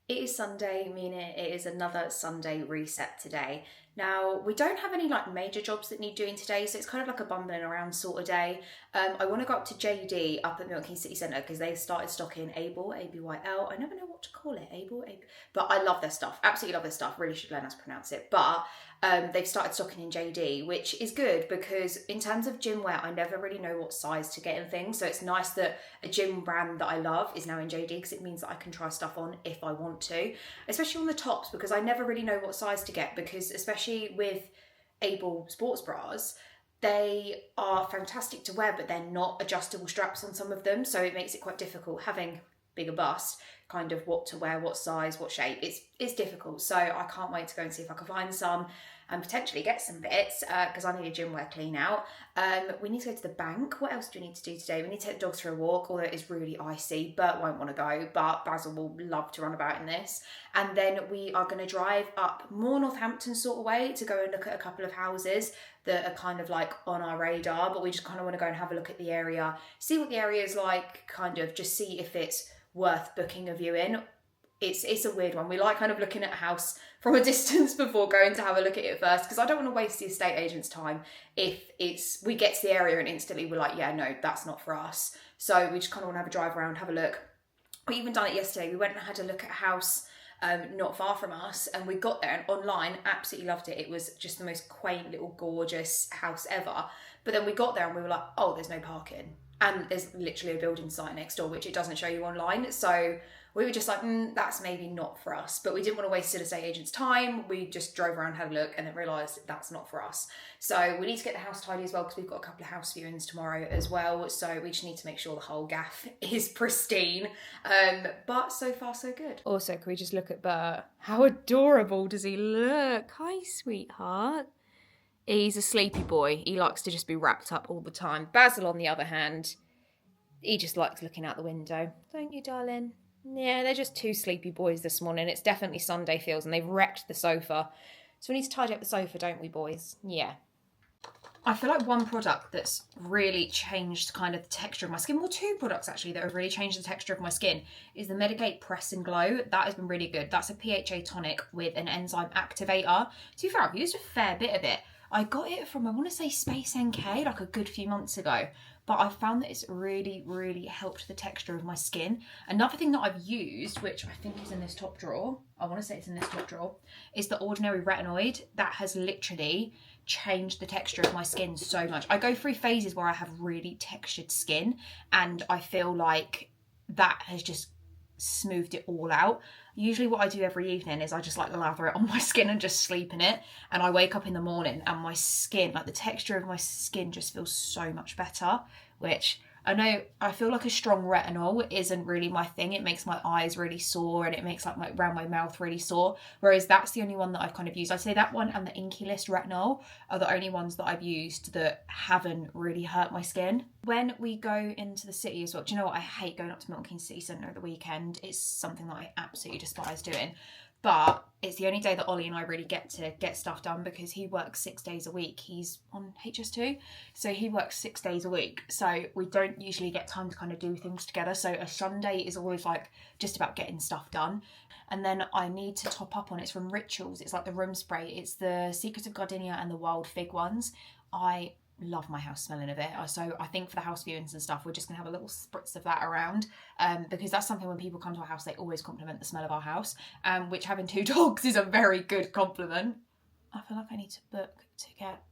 It is Sunday, meaning it is another Sunday reset today. Now, we don't have any like major jobs that need doing today, so it's kind of like a bumbling around sort of day. I want to go up to JD up at Milton Keynes City Centre because they started stocking Able, A-B-Y-L. I never know what to call it, Able, but I love their stuff. Absolutely love their stuff. Really should learn how to pronounce it. But they've started stocking in JD, which is good because in terms of gym wear, I never really know what size to get in things. So it's nice that a gym brand that I love is now in JD because it means that I can try stuff on if I want to, especially on the tops, because I never really know what size to get, because especially with Able sports bras, they are fantastic to wear, but they're not adjustable straps on some of them, so it makes it quite difficult having bigger bust, kind of what to wear, what size, what shape. It's difficult, so I can't wait to go and see if I can find some and potentially get some bits because I need a gym wear clean out. We need to go to the bank. What else do we need to do today? We need to take the dogs for a walk, although it is really icy. Bert won't want to go, but Basil will love to run about in this. And then we are going to drive up more Northampton sort of way to go and look at a couple of houses that are kind of like on our radar, but we just kind of want to go and have a look at the area, see what the area is like, kind of just see if it's worth booking a viewing. It's a weird one. We like kind of looking at a house from a distance before going to have a look at it first, because I don't want to waste the estate agent's time if we get to the area and instantly we're like, yeah, no, that's not for us. So we just kind of want to have a drive around, have a look. We even done it yesterday. We went and had a look at a house not far from us, and we got there and online absolutely loved it. It was just the most quaint little gorgeous house ever. But then we got there and we were like, oh, there's no parking. And there's literally a building site next door, which it doesn't show you online. So we were just like, that's maybe not for us. But we didn't want to waste the estate agent's time. We just drove around, had a look, and then realised that's not for us. So we need to get the house tidy as well, because we've got a couple of house viewings tomorrow as well. So we just need to make sure the whole gaff is pristine. But so far, so good. Also, can we just look at Bert? How adorable does he look? Hi, sweetheart. He's a sleepy boy. He likes to just be wrapped up all the time. Basil, on the other hand, he just likes looking out the window. Don't you, darling? Yeah, they're just two sleepy boys this morning. It's definitely Sunday feels, and they've wrecked the sofa. So we need to tidy up the sofa, don't we, boys? Yeah. I feel like one product that's really changed kind of the texture of my skin, well, two products actually that have really changed the texture of my skin, is the Medigate Press and Glow. That has been really good. That's a PHA tonic with an enzyme activator. To be fair, I've used a fair bit of it. I got it from, I want to say Space NK, like a good few months ago. But I found that it's really, really helped the texture of my skin. Another thing that I've used, which I think is in this top drawer, I want to say it's in this top drawer, is the Ordinary Retinoid. That has literally changed the texture of my skin so much. I go through phases where I have really textured skin, and I feel like that has just smoothed it all out. Usually what I do every evening is I just like lather it on my skin and just sleep in it, and I wake up in the morning and my skin, like the texture of my skin, just feels so much better, which I know I feel like a strong retinol isn't really my thing. It makes my eyes really sore, and it makes like around my mouth really sore, whereas that's the only one that I've kind of used. I'd say that one and the Inky List retinol are the only ones that I've used that haven't really hurt my skin. When we go into the city as well, do you know what? I hate going up to Milton Keynes City Centre at the weekend. It's something that I absolutely despise doing. But it's the only day that Ollie and I really get to get stuff done, because he works 6 days a week. He's on HS2, so he works 6 days a week. So we don't usually get time to kind of do things together. So a Sunday is always like just about getting stuff done. And then I need to top up on, it's from Rituals. It's like the room spray. It's the Secrets of Gardenia and the Wild Fig ones. I love my house smelling of it. So I think for the house viewings and stuff, we're just gonna have a little spritz of that around, because that's something when people come to our house, they always compliment the smell of our house, which, having two dogs, is a very good compliment. I feel like I need to book to get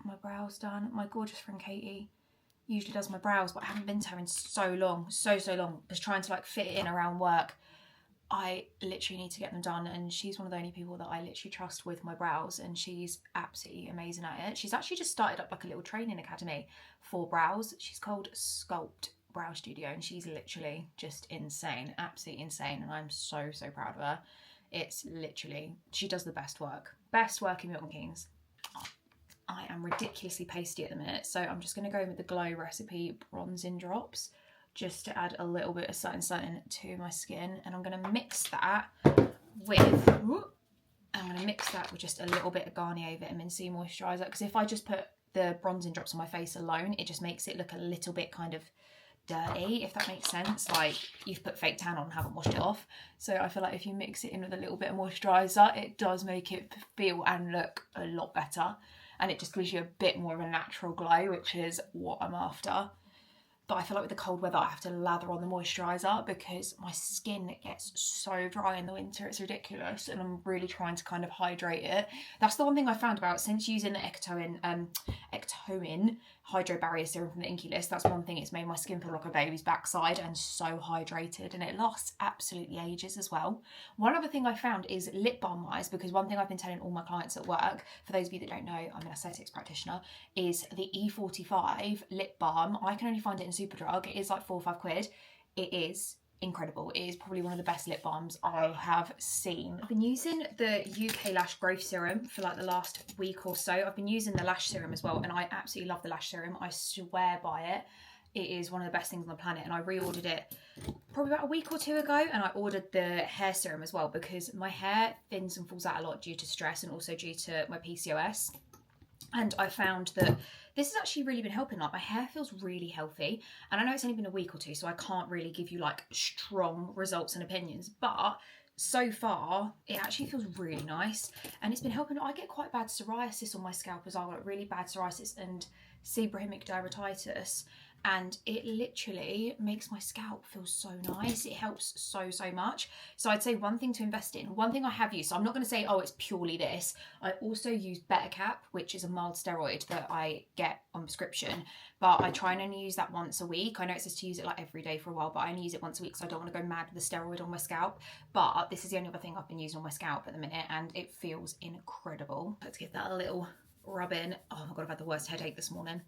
my brows done. My gorgeous friend Katie usually does my brows, but I haven't been to her in so long, so long. Just trying to like fit it in around work. I literally need to get them done, and she's one of the only people that I literally trust with my brows, and she's absolutely amazing at it. She's actually just started up like a little training academy for brows. She's called Sculpt Brow Studio, and she's literally just insane, absolutely insane, and I'm so proud of her. It's literally, she does the best work in Milton Keynes. I am ridiculously pasty at the minute, so I'm just going to go in with the Glow Recipe Bronzing Drops, just to add a little bit of something to my skin. And I'm going to mix that with, just a little bit of Garnier Vitamin C Moisturiser, because if I just put the bronzing drops on my face alone, it just makes it look a little bit kind of dirty, if that makes sense. Like, you've put fake tan on and haven't washed it off. So I feel like if you mix it in with a little bit of moisturiser, it does make it feel and look a lot better. And it just gives you a bit more of a natural glow, which is what I'm after. But I feel like with the cold weather, I have to lather on the moisturiser because my skin gets so dry in the winter. It's ridiculous. And I'm really trying to kind of hydrate it. That's the one thing I found about since using the Ectoin Hydro Barrier Serum from the Inky List. That's one thing. It's made my skin feel like a baby's backside and so hydrated. And it lasts absolutely ages as well. One other thing I found is lip balm wise, because one thing I've been telling all my clients at work, for those of you that don't know, I'm an aesthetics practitioner, is the E45 lip balm. I can only find it in Superdrug. It is like £4 or £5. It is incredible. It is probably one of the best lip balms I have seen. I've been using the UK Lash Growth Serum for like the last week or so. I've been using the Lash Serum as well, and I absolutely love the Lash Serum. I swear by it. It is one of the best things on the planet, and I reordered it probably about a week or two ago, and I ordered the hair serum as well because my hair thins and falls out a lot due to stress and also due to my PCOS. And I found that this has actually really been helping. Like, my hair feels really healthy, and I know it's only been a week or two, so I can't really give you like strong results and opinions, but so far it actually feels really nice, and it's been helping. I get quite bad psoriasis on my scalp as well, like really bad psoriasis and seborrheic dermatitis, and it literally makes my scalp feel so nice. It helps so much. So I'd say one thing to invest in. One thing I have used, so I'm not going to say, oh, it's purely this. I also use Bettercap, which is a mild steroid that I get on prescription, but I try and only use that once a week. I know it says to use it like every day for a while, but I only use it once a week, so I don't want to go mad with the steroid on my scalp. But this is the only other thing I've been using on my scalp at the minute, and it feels incredible. Let's give that a little rub in. Oh my God, I've had the worst headache this morning.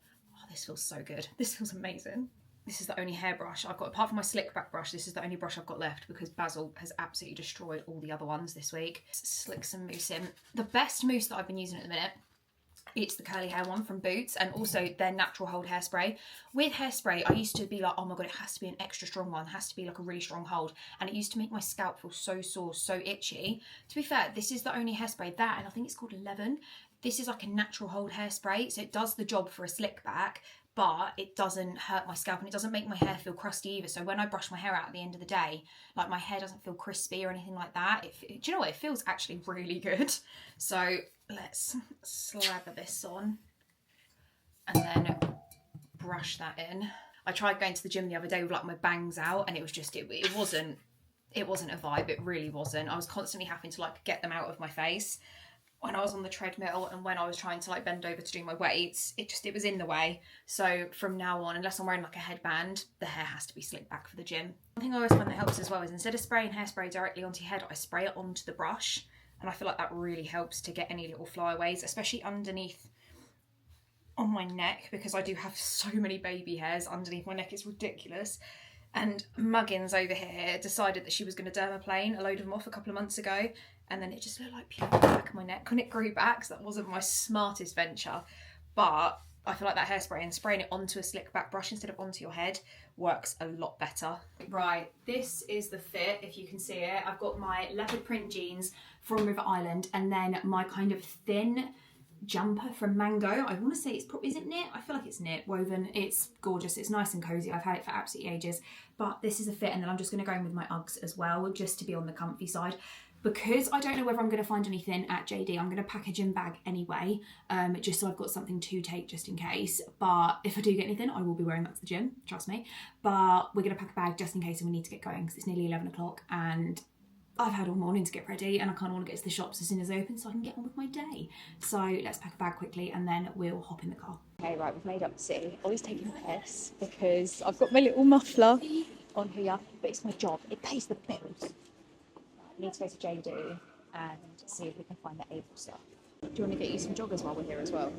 This feels so good. This feels amazing. This is the only hairbrush I've got, apart from my slick back brush, this is the only brush I've got left because Basil has absolutely destroyed all the other ones this week. Slick some mousse in. The best mousse that I've been using at the minute, it's the curly hair one from Boots, and also their natural hold hairspray. With hairspray, I used to be like, oh my God, it has to be an extra strong one, it has to be like a really strong hold, and it used to make my scalp feel so sore, so itchy. To be fair, this is the only hairspray, that, and I think it's called 11. This is like a natural hold hairspray, so it does the job for a slick back, but it doesn't hurt my scalp, and it doesn't make my hair feel crusty either. So when I brush my hair out at the end of the day, like, my hair doesn't feel crispy or anything like that. Do you know what? It feels actually really good. So let's slather this on and then brush that in. I tried going to the gym the other day with like my bangs out, and it was just, it wasn't a vibe. It really wasn't. I was constantly having to like get them out of my face when I was on the treadmill, and when I was trying to like bend over to do my weights, it was in the way. So from now on, unless I'm wearing like a headband, the hair has to be slicked back for the gym. One thing I always find that helps as well is, instead of spraying hairspray directly onto your head, I spray it onto the brush, and I feel like that really helps to get any little flyaways, especially underneath on my neck, because I do have so many baby hairs underneath my neck. It's ridiculous. And Muggins over here decided that she was going to dermaplane a load of them off a couple of months ago, and then it just looked like pure on the back of my neck when it grew back, so that wasn't my smartest venture. But I feel like that hairspray and spraying it onto a slick back brush instead of onto your head works a lot better. Right, this is the fit, if you can see it. I've got my leopard print jeans from River Island, and then my kind of thin jumper from Mango. I want to say it's probably, is it knit? I feel like it's knit woven. It's gorgeous. It's nice and cozy. I've had it for absolutely ages, but this is a fit. And then I'm just going to go in with my Uggs as well, just to be on the comfy side. Because I don't know whether I'm going to find anything at JD, I'm going to pack a gym bag anyway, just so I've got something to take just in case. But if I do get anything, I will be wearing that to the gym, trust me. But we're going to pack a bag just in case we need to get going, because it's nearly 11 o'clock and I've had all morning to get ready, and I kind of want to get to the shops as soon as they open so I can get on with my day. So let's pack a bag quickly and then we'll hop in the car. Okay, right, we've made up the city. Ollie's taking a piss because I've got my little muffler on here, but it's my job. It pays the bills. I need to go to JD and see if we can find the Able stuff. Do you want to get you some joggers while we're here as well?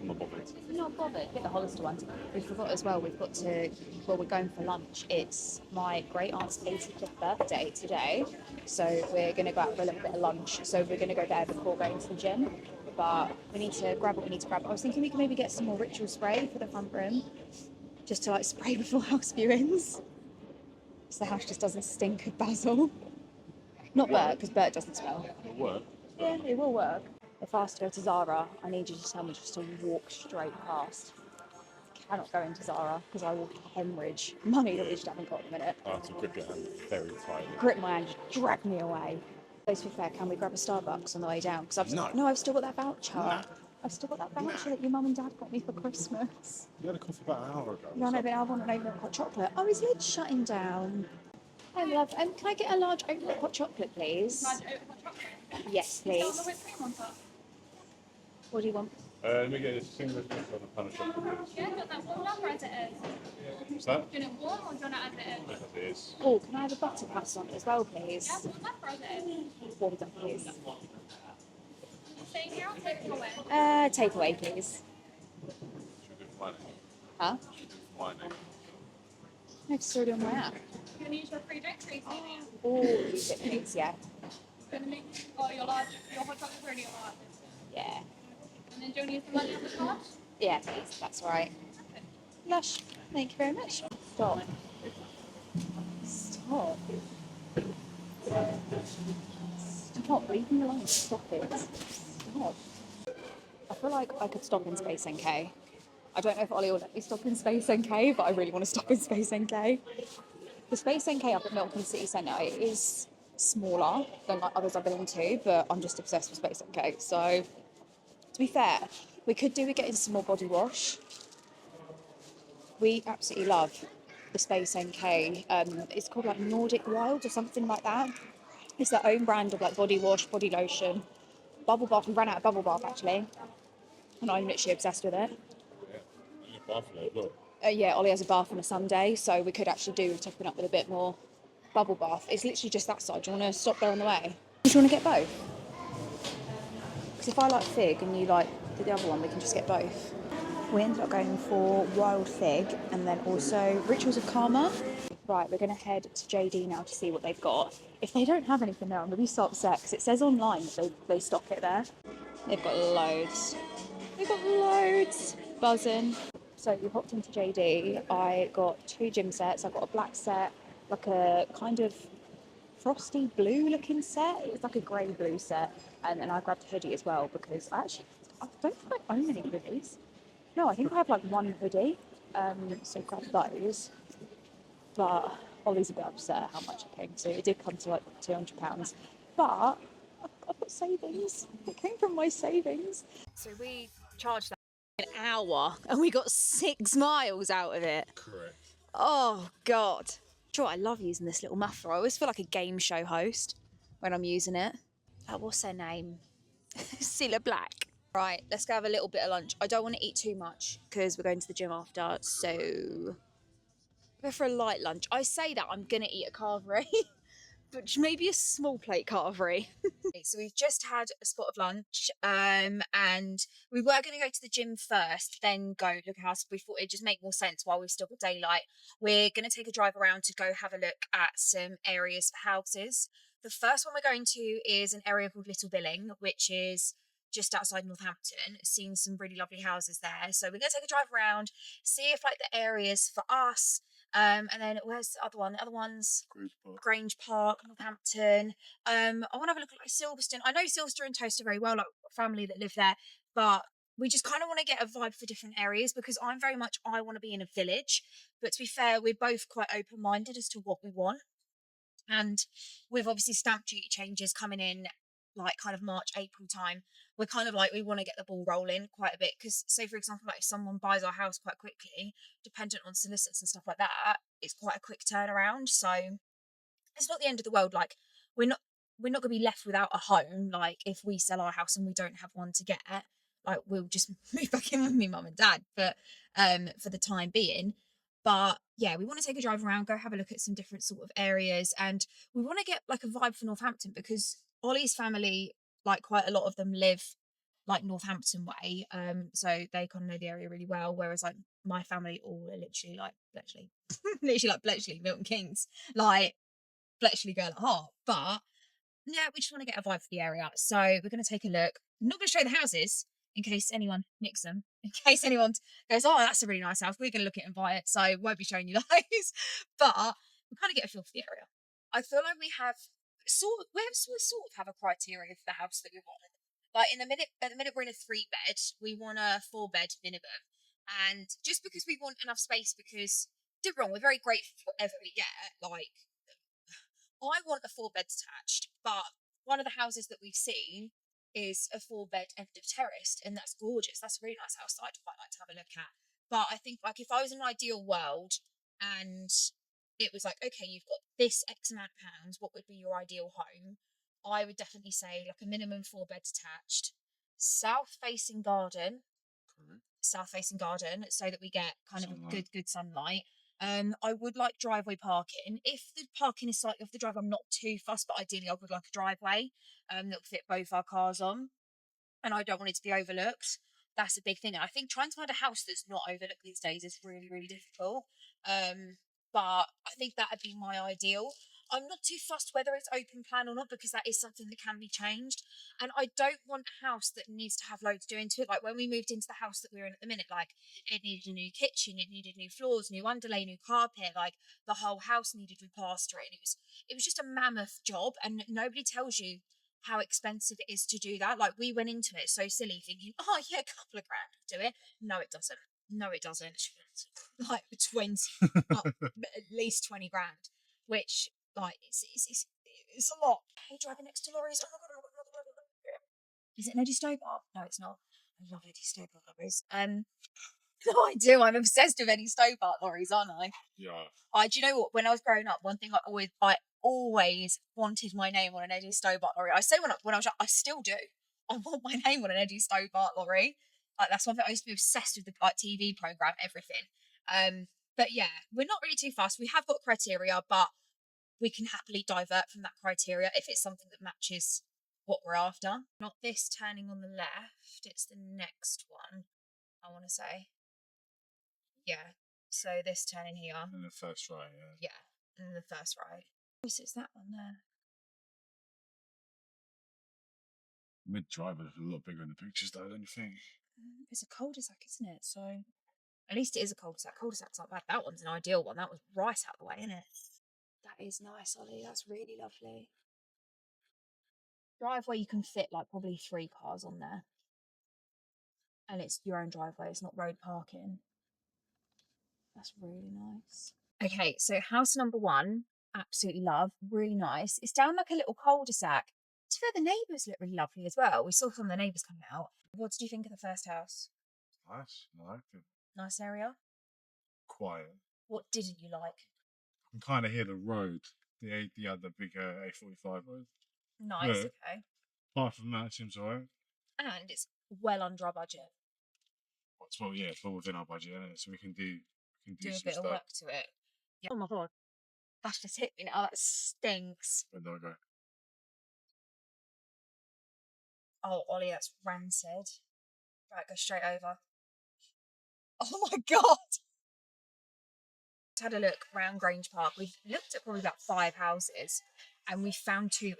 I'm not bothered. You're not bothered. Get the Hollister ones. We forgot as well, we've got to, well, we're going for lunch. It's my great aunt's 85th birthday today, so we're going to go out for a little bit of lunch. So we're going to go there before going to the gym, but we need to grab what we need to grab. I was thinking we could maybe get some more ritual spray for the front room, just to like spray before house viewings, so the house just doesn't stink of basil. Not Bert, because Bert doesn't smell. It'll work. Yeah, it will work. If I asked to go to Zara, I need you to tell me just to walk straight past. cannot go into Zara because I will hemorrhage money that we just haven't got in a minute. I have to grip your hand very tightly. Grip my hand, just drag me away. So to be fair, can we grab a Starbucks on the way down? Because I've still got that voucher. No. I've still got that voucher that your mum and dad got me for Christmas. You had a coffee about an hour ago. No, but I want an oat milk hot chocolate. Oh, his lid's shutting down. Hi, love. Can I get a large oat milk hot chocolate, please? Large oat hot chocolate. Yes, Is that please. the whipped cream on top? What do you want? Let me get a single piece on a pan of chocolate, please. Yeah, do you want that warmed up or as it is? What's that? Do you want it warm or do you want it as it is? As it is. Oh, can I have a butter croissant as well, please? Yeah, warmed up or as it is? Warmed up, please. Staying here or taking away? Takeaway, please. Should we do my name? Huh? Should we do my name? No, it's already on my app. You're going to use your free drink treat, Oh, use it, please, yeah. going to make your hot chocolate's already on large. Yeah. And then do you want to use the money on the card? Yeah, please, that's all right. Lush, thank you very much. Stop. Stop. Stop, leave me alone. Stop it. Stop. I feel like I could stop in Space NK. I don't know if Ollie will let me stop in Space NK, but I really want to stop in Space NK. The Space NK up at Milton City Centre is smaller than like others I've been into, but I'm just obsessed with Space NK. So, to be fair, we could do with getting some more body wash. We absolutely love the Space NK. It's called like Nordic Wild or something like that. It's their own brand of like body wash, body lotion, bubble bath. We ran out of bubble bath actually, and I'm literally obsessed with it. Yeah, buffalo, look. Yeah, Ollie has a bath on a Sunday, so we could actually do topping up with a bit more bubble bath. It's literally just that side. Do you want to stop there on the way? Do you want to get both? Because if I like fig and you like the other one, we can just get both. We ended up going for wild fig and then also rituals of karma. Right, we're going to head to JD now to see what they've got. If they don't have anything there, I'm going to be so upset because it says online that they stock it there. They've got loads. They've got loads. Buzzing. So we hopped into JD. I got 2 gym sets. I got a black set, like a kind of frosty blue looking set. It was like a grey blue set. And then I grabbed a hoodie as well because I don't think I own any hoodies. No, I think I have like one hoodie. So grabbed those. But Ollie's a bit upset how much it came to. It did come to like £200. But I've got savings. It came from my savings. So we charged that an hour and we got 6 miles out of it. Correct. Oh, God. Sure, I love using this little muffler. I always feel like a game show host when I'm using it. What's her name? Cilla Black. Right, let's go have a little bit of lunch. I don't want to eat too much because we're going to the gym after, so go for a light lunch. I say that I'm going to eat a carvery, but maybe a small plate carvery. So we've just had a spot of lunch, and we were going to go to the gym first, then go look at a house. We thought it'd just make more sense while we've still got daylight. We're going to take a drive around to go have a look at some areas for houses. The first one we're going to is an area called Little Billing, which is just outside Northampton. Seen some really lovely houses there. So we're going to take a drive around, see if like the areas for us. And then where's the other one? The other one's Grange Park, Northampton. I want to have a look at like Silverstone. I know Silverstone and Toaster very well, like family that live there, but we just kind of want to get a vibe for different areas because I want to be in a village. But to be fair, we're both quite open-minded as to what we want. And with obviously stamp duty changes coming in like kind of March, April time, we're kind of like, we want to get the ball rolling quite a bit. Because say, for example, like if someone buys our house quite quickly, dependent on solicitors and stuff like that, it's quite a quick turnaround. So it's not the end of the world. Like we're not going to be left without a home. Like if we sell our house and we don't have one to get, like we'll just move back in with me mum and dad. But for the time being. But yeah, we want to take a drive around, go have a look at some different sort of areas, and we want to get like a vibe for Northampton because Ollie's family, like quite a lot of them live like Northampton way, so they kind of know the area really well. Whereas like my family all are literally like Bletchley, literally like Bletchley, Milton Keynes, like Bletchley girl at heart. But yeah, we just want to get a vibe for the area, so we're going to take a look. I'm not going to show the houses in case anyone nicks them, in case anyone goes, oh, that's a really nice house, we're going to look at it and buy it, so won't be showing you those. But we kind of get a feel for the area. I feel like we sort of have a criteria for the house that we want. Like at the minute we're in a 3-bed, we want a 4-bed minimum. And just because we want enough space, because don't get me wrong, we're very grateful for whatever we get. Like, I want a 4 bed detached, but one of the houses that we've seen is a 4 bed end of terraced, and that's gorgeous. That's a really nice house that I'd quite like to have a look at. But I think, like, if I was in an ideal world and it was like, okay, you've got this X amount of pounds, what would be your ideal home? I would definitely say like a minimum 4 bed detached, south facing garden, so that we get kind of a Sunlight. good sunlight. I would like driveway parking. If the parking is slightly off the drive, I'm not too fussed, but ideally I would like a driveway that will fit both our cars on, and I don't want it to be overlooked. That's a big thing. And I think trying to find a house that's not overlooked these days is really, really difficult. But I think that would be my ideal. I'm not too fussed whether it's open plan or not, because that is something that can be changed. And I don't want a house that needs to have loads doing to it. Like when we moved into the house that we're in at the minute, like it needed a new kitchen, it needed new floors, new underlay, new carpet, like the whole house needed replastering. It was just a mammoth job, and nobody tells you how expensive it is to do that. Like we went into it so silly, thinking, oh yeah, a couple of grand will do it. No, it doesn't. No, it doesn't. Like 20, at least 20 grand, which like it's a lot. Hey, driving next to lorries. Oh my god, oh my god, oh my god. Is it an Eddie Stobart? No, it's not. I love Eddie Stobart lorries. No, I do. I'm obsessed with Eddie Stobart lorries, aren't I? Yeah. Do you know what? When I was growing up, one thing I always wanted my name on an Eddie Stobart lorry. I say when I was young, I still do. I want my name on an Eddie Stobart lorry. Like that's one thing. I used to be obsessed with the like TV program, everything. But yeah, we're not really too fast. We have got criteria, but we can happily divert from that criteria if it's something that matches what we're after. Not this turning on the left, it's the next one, I want to say. Yeah. So this turning here. And the first right, yeah. Yeah. And the first right. Oh, so it's that one there. Mid drive is a lot bigger in the pictures though, don't you think? It's a cul-de-sac, isn't it? So at least it is a cul-de-sac. Cul-de-sac's not bad. That one's an ideal one. That was right out of the way, isn't it? That is nice, Ollie. That's really lovely. Driveway, you can fit like probably 3 cars on there. And it's your own driveway. It's not road parking. That's really nice. Okay, so house number 1, absolutely love, really nice. It's down like a little cul-de-sac. To be fair, the neighbours look really lovely as well. We saw some of the neighbours coming out. What did you think of the first house? Nice, I like it. Nice area. Quiet. What didn't you like? I can kind of hear the road, the other big A45 road. Nice, Yeah. okay. Apart from that, it seems alright. And it's well under our budget. Well, yeah, it's well within our budget, isn't it? So we can do Do a some bit stuff. of work to it. Yeah. Oh my god. That's just hit me now. That stinks. Where do I go? Oh, Ollie, that's rancid. Right, go straight over. Oh my god. Had a look around Grange Park. We've looked at probably about 5 houses, and we found 2,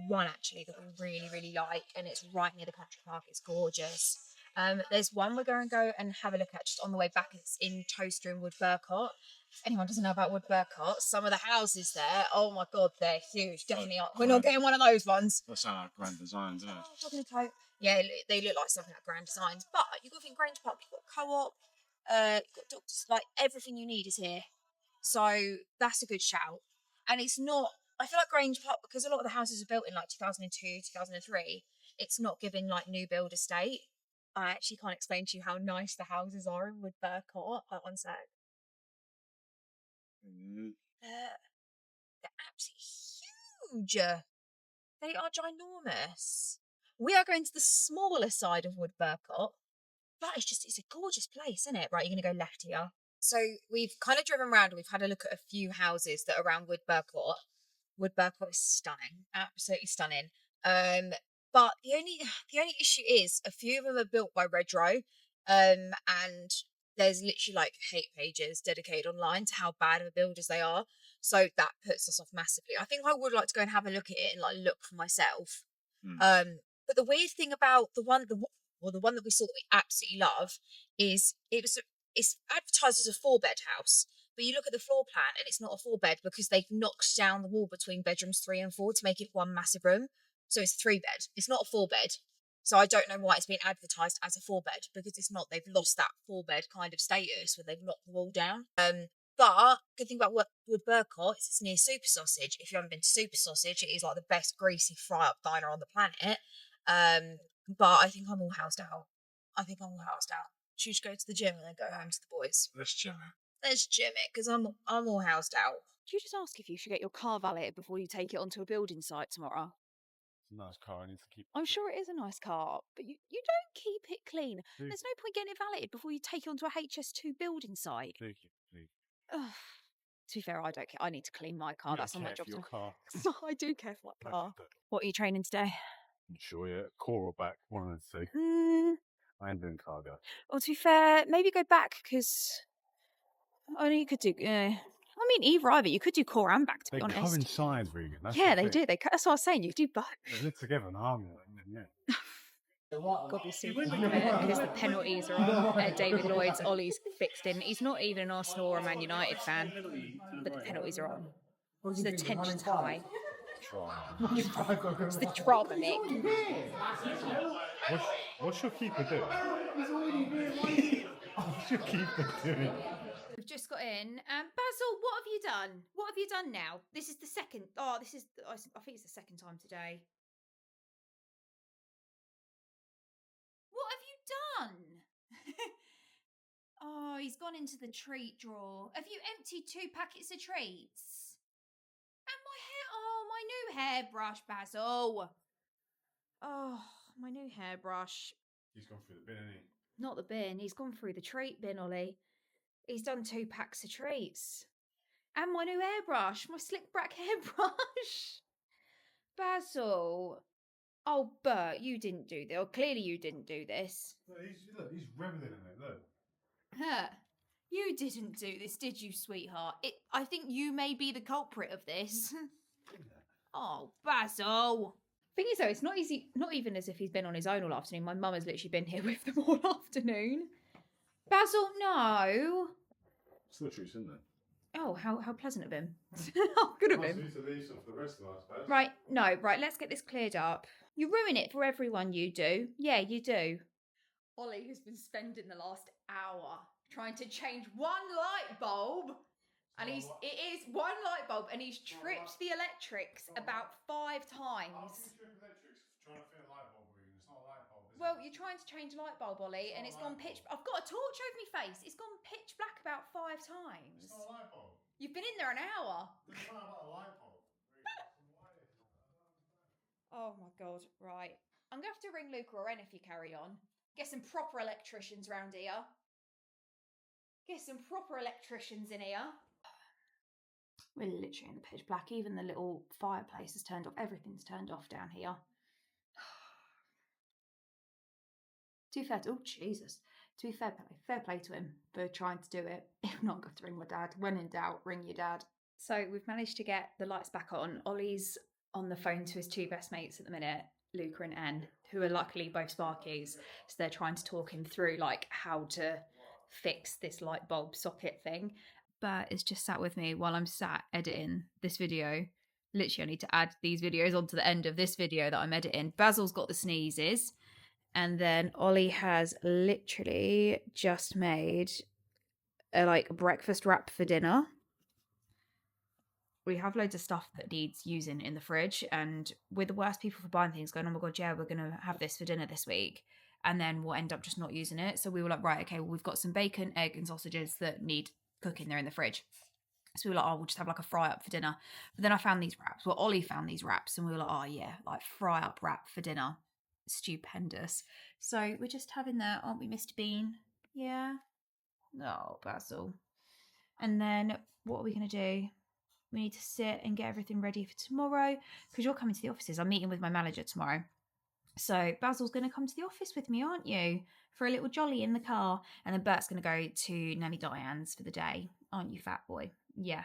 one actually that we really, really like, and it's right near the country park. It's gorgeous. There's one we're going to go and have a look at just on the way back. It's in Toaster in Wood Burcott. If anyone doesn't know about Wood Burcott, some of the houses there, oh my god, they're huge. Definitely aren't. We're not getting one of those ones. That sound like Grand Designs, isn't it? Oh, talking to yeah, they look like something like Grand Designs. But you've got to think Grange Park, you've got co-op, you've got doctors, like everything you need is here. So that's a good shout. And it's not, I feel like Grange Park, because a lot of the houses are built in like 2002, 2003, it's not giving like new build estate. I actually can't explain to you how nice the houses are in Wood Burcott. Like one sec. They're absolutely huge. They are ginormous. We are going to the smaller side of Wood Burcott. But it's a gorgeous place, isn't it? Right, you're going to go left here. So we've kind of driven around and we've had a look at a few houses that are around Wood Burcott. Wood Burcott is stunning, absolutely stunning. But the only issue is a few of them are built by Redrow, and there's literally like hate pages dedicated online to how bad of a builders they are. So that puts us off massively. I think I would like to go and have a look at it and like look for myself. But the weird thing about the one that we saw that we absolutely love is it's advertised as a 4 bed house, but you look at the floor plan and it's not a 4 bed because they've knocked down the wall between bedrooms 3 and 4 to make it one massive room. So it's 3 bed. It's not a 4 bed. So I don't know why it's been advertised as a 4-bed, because it's not. They've lost that 4-bed kind of status where they've knocked the wall down. But good thing about Wood Burcott is it's near Super Sausage. If you haven't been to Super Sausage, it is like the best greasy fry-up diner on the planet. But I think I'm all housed out. Should we go to the gym and then go home to the boys? Let's jam it. Let's gym it, because I'm all housed out. Do you just ask if you should get your car valeted before you take it onto a building site tomorrow? It's a nice car. I need to keep. I'm sure it is a nice car, but you don't keep it clean. There's no point getting it valeted before you take it onto a HS2 building site. Please. Ugh. To be fair, I don't care. I need to clean my car. That's not my job. Your car. I do care for my car. What are you training today? I'm sure, yeah. Core or back, one of the two. I ain't doing cargo. Well, to be fair, maybe go back, because I know you could do. I mean, either. You could do core and back, to be honest. They coincide, Regan. Yeah, they do. That's what I was saying. You could do both. They live together in harmony, yeah. God, be super because the penalties are on. David Lloyd's, Ollie's fixed in. He's not even an Arsenal or a Man United fan, but the penalties are on. So the tension's high. It's the drama, Nick. What's your keeper doing? What's your keeper doing? We've just got in. Basil, what have you done? What have you done now? This is the second. I think it's the second time today. What have you done? Oh, he's gone into the treat drawer. Have you emptied 2 packets of treats? And my hair. Oh, my new hairbrush, Basil. Oh, my new hairbrush. He's gone through the bin, hasn't he? Not the bin. He's gone through the treat bin, Ollie. He's done 2 packs of treats. And my new hairbrush. My slick back hairbrush. Basil. Oh, Bert, you didn't do this. Or clearly you didn't do this. Look, he's reveling in it, look. Huh. You didn't do this, did you, sweetheart? I think you may be the culprit of this. Oh, Basil. Thing is, though, it's not even as if he's been on his own all afternoon. My mum has literally been here with them all afternoon. Basil, no. It's the truth, isn't it? Oh, how pleasant of him. How good of him. To leave some for the rest of us, Right, let's get this cleared up. You ruin it for everyone, you do. Yeah, you do. Ollie has been spending the last hour trying to change one light bulb. And it is one light bulb, and he's tripped the electrics about 5 times. How can you trip electrics trying to fit a light bulb, Regan? It's not a light bulb, is Well, it? you're trying to change a light bulb, Ollie, and it's gone pitch. I've got a torch over my face. It's gone pitch black about 5 times. It's not a light bulb. You've been in there an hour. Doesn't matter about a light bulb. Oh my god, right. I'm going to have to ring Luca or Ren if you carry on. Get some proper electricians round here. Get some proper electricians in here. We're literally in the pitch black. Even the little fireplace is turned off. Everything's turned off down here. To be fair to... Oh, Jesus. To be fair play to him for trying to do it. If not, I'm going to ring my dad. When in doubt, ring your dad. So we've managed to get the lights back on. Ollie's on the phone to his 2 best mates at the minute, Luca and Anne, who are luckily both Sparkies. So they're trying to talk him through like how to fix this light bulb socket thing. Bert is just sat with me while I'm sat editing this video. Literally, I need to add these videos onto the end of this video that I'm editing. Basil's got the sneezes. And then Ollie has literally just made a breakfast wrap for dinner. We have loads of stuff that needs using in the fridge, and we're the worst people for buying things, going, oh my god, yeah, we're going to have this for dinner this week. And then we'll end up just not using it. So we were like, right, okay, well, we've got some bacon, egg and sausages that need cooking. They're in the fridge. So we were like, oh, we'll just have like a fry up for dinner. But then I found these wraps. Well, Ollie found these wraps, and we were like, oh yeah, like fry up wrap for dinner. Stupendous. So we're just having that, aren't we, Mr. Bean? Yeah. Oh, Basil. And then what are we going to do? We need to sit and get everything ready for tomorrow, because you're coming to the offices. I'm meeting with my manager tomorrow. So Basil's going to come to the office with me, aren't you? For a little jolly in the car. And then Bert's going to go to Nanny Diane's for the day. Aren't you, fat boy? Yeah.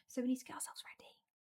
So we need to get ourselves ready.